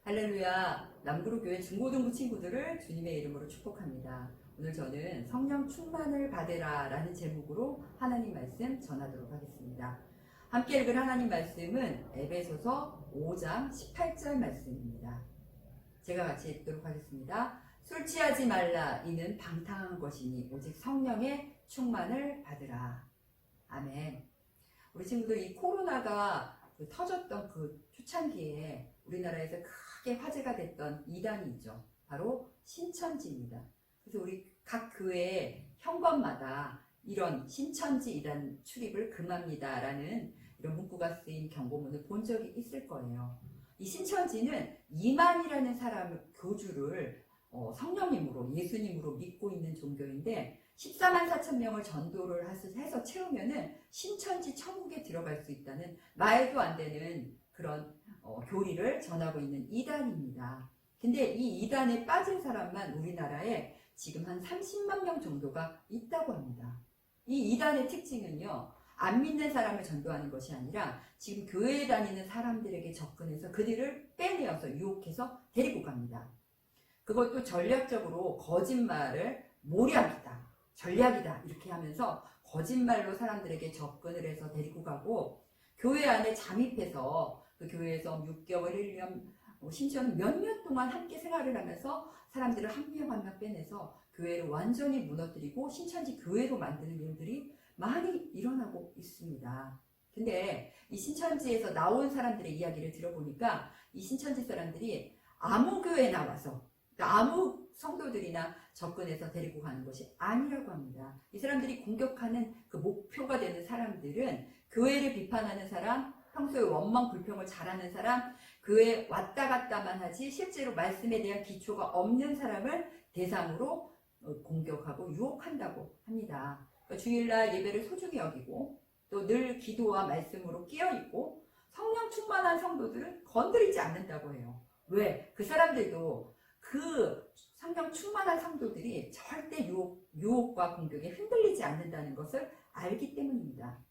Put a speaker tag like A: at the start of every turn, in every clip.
A: 할렐루야. 남구로교회 중고등부 친구들을 주님의 이름으로 축복합니다. 오늘 저는 성령 충만을 받으라 라는 제목으로 하나님 말씀 전하도록 하겠습니다. 함께 읽을 하나님 말씀은 에베소서 5장 18절 말씀입니다. 제가 같이 읽도록 하겠습니다. 술 취하지 말라. 이는 방탕한 것이니 오직 성령의 충만을 받으라. 아멘. 우리 친구들, 이 코로나가 터졌던 그 초창기에 우리나라에서 크게 화제가 됐던 이단이 있죠. 바로 신천지입니다. 그래서 우리 각 교회 현관마다 이런 신천지 이단 출입을 금합니다 라는 이런 문구가 쓰인 경고문을 본 적이 있을 거예요. 이 신천지는 이만이라는 사람을, 교주를 성령님으로, 예수님으로 믿고 있는 종교인데 14만 4천 명을 전도를 해서 채우면은 신천지 천국에 들어갈 수 있다는 말도 안 되는 그런 교리를 전하고 있는 이단입니다. 근데 이 이단에 빠진 사람만 우리나라에 지금 한 30만 명 정도가 있다고 합니다. 이 이단의 특징은요, 안 믿는 사람을 전도하는 것이 아니라 지금 교회에 다니는 사람들에게 접근해서 그들을 빼내어서 유혹해서 데리고 갑니다. 그것도 전략적으로 거짓말을 모략이다, 전략이다 이렇게 하면서 거짓말로 사람들에게 접근을 해서 데리고 가고, 교회 안에 잠입해서 그 교회에서 6개월, 1년, 심지어는 몇 년 동안 함께 생활을 하면서 사람들을 한 명 한 명 빼내서 교회를 완전히 무너뜨리고 신천지 교회로 만드는 일들이 많이 일어나고 있습니다. 근데 이 신천지에서 나온 사람들의 이야기를 들어보니까 이 신천지 사람들이 아무 교회에 나와서, 그러니까 아무 성도들이나 접근해서 데리고 가는 것이 아니라고 합니다. 이 사람들이 공격하는 그 목표가 되는 사람들은 교회를 비판하는 사람, 평소에 원망 불평을 잘하는 사람, 교회에 왔다 갔다만 하지 실제로 말씀에 대한 기초가 없는 사람을 대상으로 공격하고 유혹한다고 합니다. 그러니까 주일날 예배를 소중히 여기고 또 늘 기도와 말씀으로 끼어있고 성령 충만한 성도들은 건드리지 않는다고 해요. 왜? 그 사람들도 그 성령 충만한 성도들이 절대 유혹과 공격에 흔들리지 않는다는 것을 알기 때문입니다.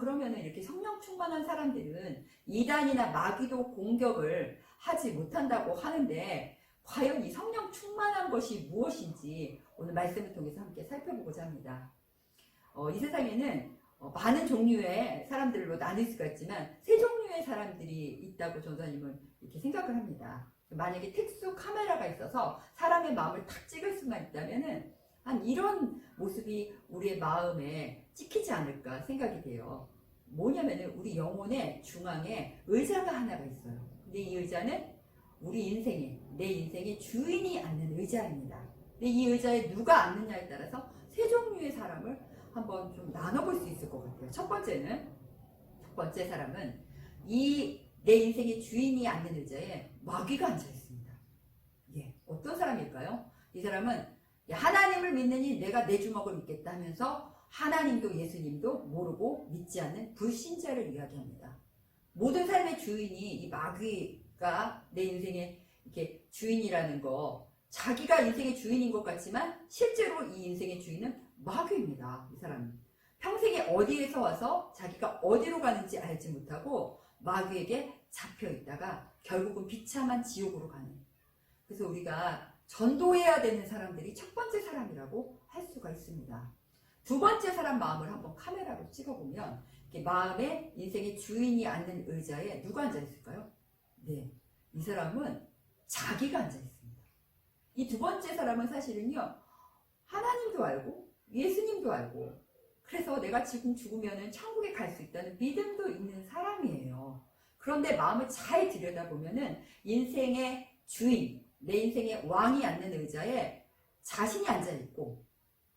A: 그러면은 이렇게 성령 충만한 사람들은 이단이나 마귀도 공격을 하지 못한다고 하는데, 과연 이 성령 충만한 것이 무엇인지 오늘 말씀을 통해서 함께 살펴보고자 합니다. 이 세상에는 많은 종류의 사람들로 나눌 수가 있지만 세 종류의 사람들이 있다고 전도사님은 이렇게 생각을 합니다. 만약에 특수 카메라가 있어서 사람의 마음을 탁 찍을 수만 있다면은 한 이런 모습이 우리의 마음에 찍히지 않을까 생각이 돼요. 뭐냐면은 우리 영혼의 중앙에 의자가 하나가 있어요. 근데 이 의자는 우리 인생의, 내 인생의 주인이 앉는 의자입니다. 근데 이 의자에 누가 앉느냐에 따라서 세 종류의 사람을 한번 좀 나눠볼 수 있을 것 같아요. 첫 번째 사람은 내 인생의 주인이 앉는 의자에 마귀가 앉아 있습니다. 어떤 사람일까요? 이 사람은 하나님을 믿느니 내가 내 주먹을 믿겠다 하면서 하나님도 예수님도 모르고 믿지 않는 불신자를 이야기합니다. 모든 삶의 주인이 이 마귀가 내 인생의 이렇게 주인이라는 거, 자기가 인생의 주인인 것 같지만 실제로 이 인생의 주인은 마귀입니다. 이 사람은 평생에 어디에서 와서 자기가 어디로 가는지 알지 못하고 마귀에게 잡혀 있다가 결국은 비참한 지옥으로 가는. 그래서 우리가 전도해야 되는 사람들이 첫 번째 사람이라고 할 수가 있습니다. 두 번째 사람 마음을 한번 카메라로 찍어보면 이렇게 마음에 인생의 주인이 앉는 의자에 누가 앉아 있을까요? 네, 이 사람은 자기가 앉아 있습니다. 이 두 번째 사람은 사실은요, 하나님도 알고 예수님도 알고 그래서 내가 지금 죽으면 천국에 갈 수 있다는 믿음도 있는 사람이에요. 그런데 마음을 잘 들여다보면은 인생의 주인, 내 인생의 왕이 앉는 의자에 자신이 앉아있고,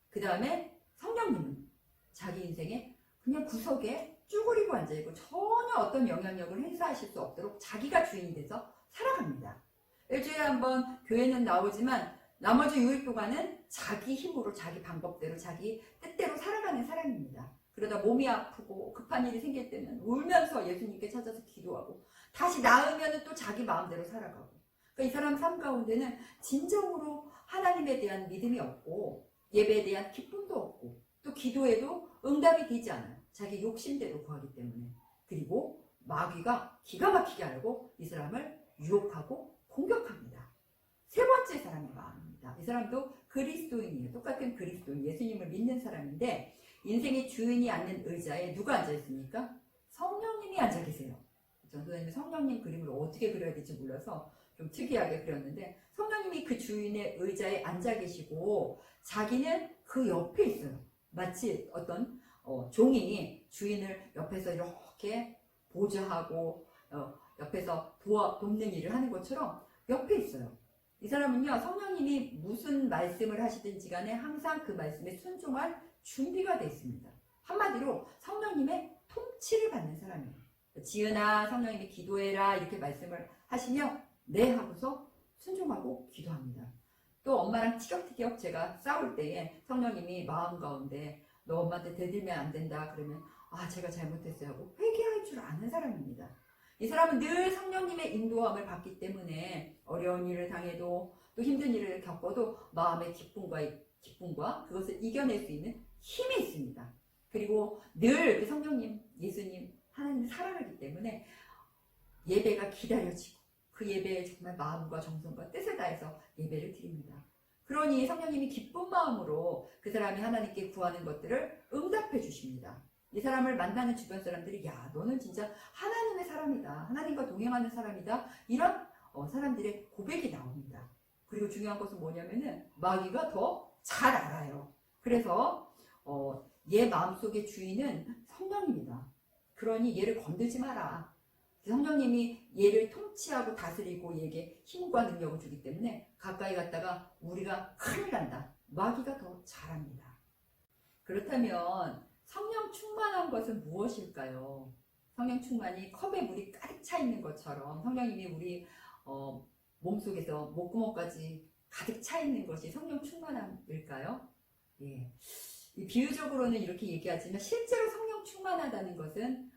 A: 그 다음에 성령님은 자기 인생의 그냥 구석에 쭈그리고 앉아있고 전혀 어떤 영향력을 행사하실 수 없도록 자기가 주인이 돼서 살아갑니다. 일주일에 한번 교회는 나오지만 나머지 6일 동안은 자기 힘으로, 자기 방법대로, 자기 뜻대로 살아가는 사람입니다. 그러다 몸이 아프고 급한 일이 생길 때는 울면서 예수님께 찾아서 기도하고 다시 나으면 또 자기 마음대로 살아가고. 그러니까 이 사람 삶 가운데는 진정으로 하나님에 대한 믿음이 없고 예배에 대한 기쁨도 없고 또 기도에도 응답이 되지 않아요. 자기 욕심대로 구하기 때문에. 그리고 마귀가 기가 막히게 알고 이 사람을 유혹하고 공격합니다. 세 번째 사람의 마음입니다. 이 사람도 그리스도인이에요. 똑같은 그리스도인, 예수님을 믿는 사람인데 인생의 주인이 앉는 의자에 누가 앉아 있습니까? 성령님이 앉아 계세요. 전도사님은 성령님 그림을 어떻게 그려야 될지 몰라서 좀 특이하게 그렸는데 성령님이 그 주인의 의자에 앉아 계시고 자기는 그 옆에 있어요. 마치 어떤 종이 주인을 옆에서 이렇게 보좌하고 옆에서 돕는 일을 하는 것처럼 옆에 있어요. 이 사람은요, 성령님이 무슨 말씀을 하시든지 간에 항상 그 말씀에 순종할 준비가 되어 있습니다. 한마디로 성령님의 통치를 받는 사람이에요. 지은아, 성령님이 기도해라 이렇게 말씀을 하시면 네 하고서 순종하고 기도합니다. 또 엄마랑 티격태격 제가 싸울 때에 성령님이 마음 가운데 너 엄마한테 대들면 안 된다 그러면 제가 잘못했어요 하고 회개할 줄 아는 사람입니다. 이 사람은 늘 성령님의 인도함을 받기 때문에 어려운 일을 당해도 또 힘든 일을 겪어도 마음의 기쁨과 그것을 이겨낼 수 있는 힘이 있습니다. 그리고 늘 성령님, 예수님, 하나님을 사랑하기 때문에 예배가 기다려지고 그 예배에 정말 마음과 정성과 뜻을 다해서 예배를 드립니다. 그러니 성령님이 기쁜 마음으로 그 사람이 하나님께 구하는 것들을 응답해 주십니다. 이 사람을 만나는 주변 사람들이 야 너는 진짜 하나님의 사람이다. 하나님과 동행하는 사람이다. 이런 사람들의 고백이 나옵니다. 그리고 중요한 것은 뭐냐면은 마귀가 더 잘 알아요. 그래서 얘 마음속의 주인은 성령입니다. 그러니 얘를 건들지 마라. 성령님이 얘를 통치하고 다스리고 얘에게 힘과 능력을 주기 때문에 가까이 갔다가 우리가 큰일 난다. 마귀가 더 잘합니다. 그렇다면 성령 충만한 것은 무엇일까요? 성령 충만이 컵에 물이 가득 차 있는 것처럼 성령님이 우리 몸속에서 목구멍까지 가득 차 있는 것이 성령 충만함일까요? 예. 비유적으로는 이렇게 얘기하지만 실제로 성령 충만하다는 것은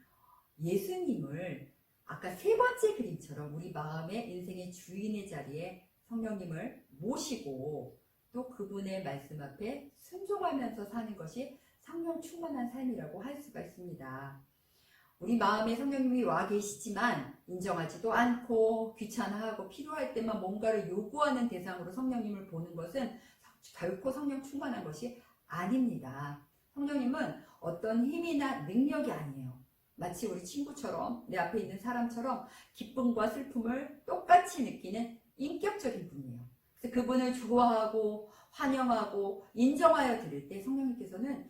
A: 예수님을 아까 세 번째 그림처럼 우리 마음의 인생의 주인의 자리에 성령님을 모시고 또 그분의 말씀 앞에 순종하면서 사는 것이 성령 충만한 삶이라고 할 수가 있습니다. 우리 마음에 성령님이 와 계시지만 인정하지도 않고 귀찮아하고 필요할 때만 뭔가를 요구하는 대상으로 성령님을 보는 것은 결코 성령 충만한 것이 아닙니다. 성령님은 어떤 힘이나 능력이 아니에요. 마치 우리 친구처럼 내 앞에 있는 사람처럼 기쁨과 슬픔을 똑같이 느끼는 인격적인 분이에요. 그래서 그분을 좋아하고 환영하고 인정하여 드릴 때 성령님께서는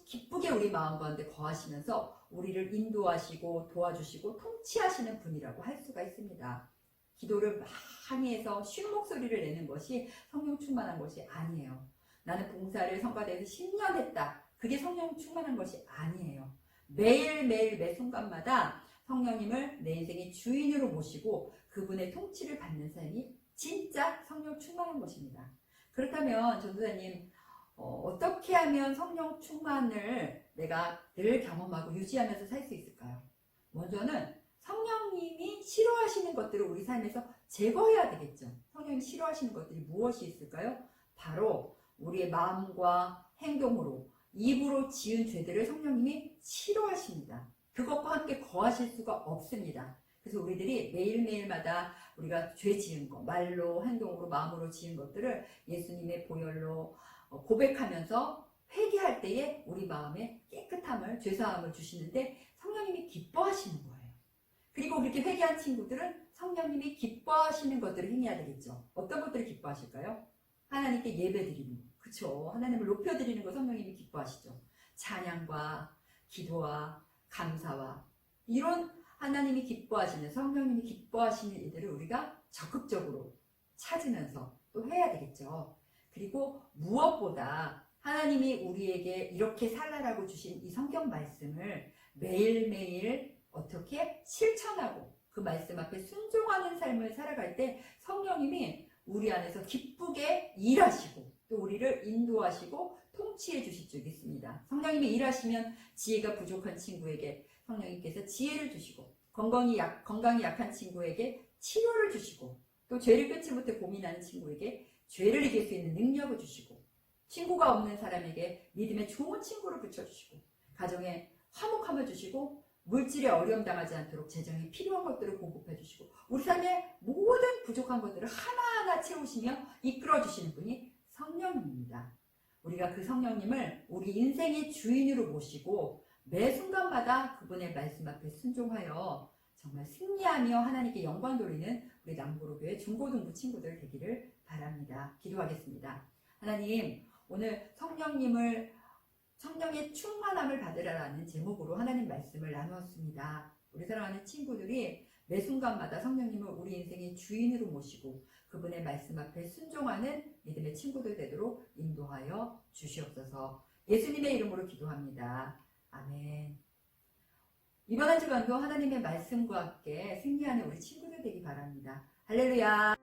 A: 기쁘게 우리 마음 가운데 거하시면서 우리를 인도하시고 도와주시고 통치하시는 분이라고 할 수가 있습니다. 기도를 많이 해서 쉰 목소리를 내는 것이 성령 충만한 것이 아니에요. 나는 봉사를 성가대에서 10년 했다. 그게 성령 충만한 것이 아니에요. 매일매일 매 순간마다 성령님을 내 인생의 주인으로 모시고 그분의 통치를 받는 삶이 진짜 성령 충만한 것입니다. 그렇다면 전도사님 어떻게 하면 성령 충만을 내가 늘 경험하고 유지하면서 살 수 있을까요? 먼저는 성령님이 싫어하시는 것들을 우리 삶에서 제거해야 되겠죠. 성령님이 싫어하시는 것들이 무엇이 있을까요? 바로 우리의 마음과 행동으로 입으로 지은 죄들을 성령님이 싫어하십니다. 그것과 함께 거하실 수가 없습니다. 그래서 우리들이 매일매일마다 우리가 죄 지은 것, 말로, 행동으로, 마음으로 지은 것들을 예수님의 보혈로 고백하면서 회개할 때에 우리 마음에 깨끗함을, 죄사함을 주시는데 성령님이 기뻐하시는 거예요. 그리고 그렇게 회개한 친구들은 성령님이 기뻐하시는 것들을 행해야 되겠죠. 어떤 것들을 기뻐하실까요? 하나님께 예배드리는 것. 그렇죠. 하나님을 높여드리는 것 성령님이 기뻐하시죠. 찬양과 기도와 감사와 이런 하나님이 기뻐하시는, 성령님이 기뻐하시는 일들을 우리가 적극적으로 찾으면서 또 해야 되겠죠. 그리고 무엇보다 하나님이 우리에게 이렇게 살라라고 주신 이 성경 말씀을 매일매일 어떻게 실천하고 그 말씀 앞에 순종하는 삶을 살아갈 때 성령님이 우리 안에서 기쁘게 일하시고 또 우리를 인도하시고 통치해 주실 줄 믿습니다. 성령님이 일하시면 지혜가 부족한 친구에게 성령님께서 지혜를 주시고 건강이 약한 친구에게 치료를 주시고 또 죄를 끊지 못해 고민하는 친구에게 죄를 이길 수 있는 능력을 주시고 친구가 없는 사람에게 믿음의 좋은 친구를 붙여주시고 가정에 화목함을 주시고 물질에 어려움 당하지 않도록 재정이 필요한 것들을 공급해 주시고 우리 삶의 모든 부족한 것들을 하나하나 채우시며 이끌어 주시는 분이 성령님입니다. 우리가 그 성령님을 우리 인생의 주인으로 모시고 매 순간마다 그분의 말씀 앞에 순종하여 정말 승리하며 하나님께 영광 돌리는 우리 남부로교회 중고등부 친구들 되기를 바랍니다. 기도하겠습니다. 하나님, 오늘 성령의 충만함을 받으라라는 제목으로 하나님 말씀을 나누었습니다. 우리 사랑하는 친구들이 매 순간마다 성령님을 우리 인생의 주인으로 모시고 그분의 말씀 앞에 순종하는 믿음의 친구들 되도록 인도하여 주시옵소서. 예수님의 이름으로 기도합니다. 아멘. 이번 한 주간도 하나님의 말씀과 함께 승리하는 우리 친구들 되기 바랍니다. 할렐루야.